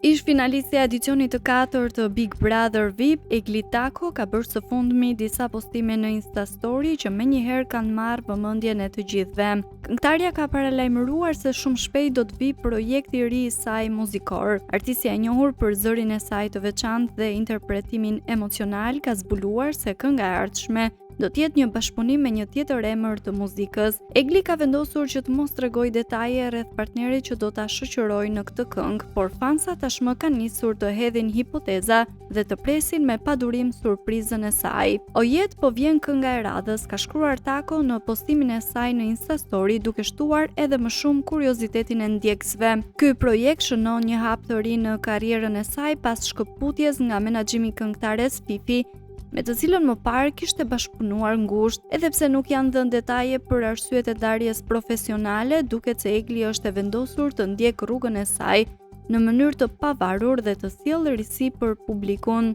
Ish finalistja e edicionit të 4 të Big Brother VIP, Egli Tako ka bërë së fundmi disa postime në Insta Story që menjëherë kanë marrë vëmendjen e të gjithëve. Këngëtarja ka paralajmëruar se shumë shpejt do të vijë projekti i ri i saj muzikor. Artistja e njohur për zërin e saj të veçantë dhe interpretimin emocional ka zbuluar se kënga e ardhshme do t'jetë një bashkëpunim me një tjetër emër të muzikës. Egli ka vendosur që të mos tregojë detaje rreth partnerit që do ta shoqërojë në këtë këngë, por fansat tashmë kanë nisur të hedhin hipoteza dhe të presin me padurim surprizën e saj. O jet po vjen kënga e radhës, ka shkruar Tako në postimin e saj në Insta Story, duke shtuar edhe më shumë kuriozitetin e ndjekësve. Ky projekt shënon një hap të ri në karrierën e saj pas shkëputjes nga menaxhimi i këngëtares Fifi, me të cilën më parë kishte bashkëpunuar ngushtë. Edhe pse nuk janë dhënë detaje për arsyet e ndarjes profesionale, duket se Egli është e vendosur të ndjek rrugën e saj në mënyrë të pavarur dhe të sjellë risi për publikun.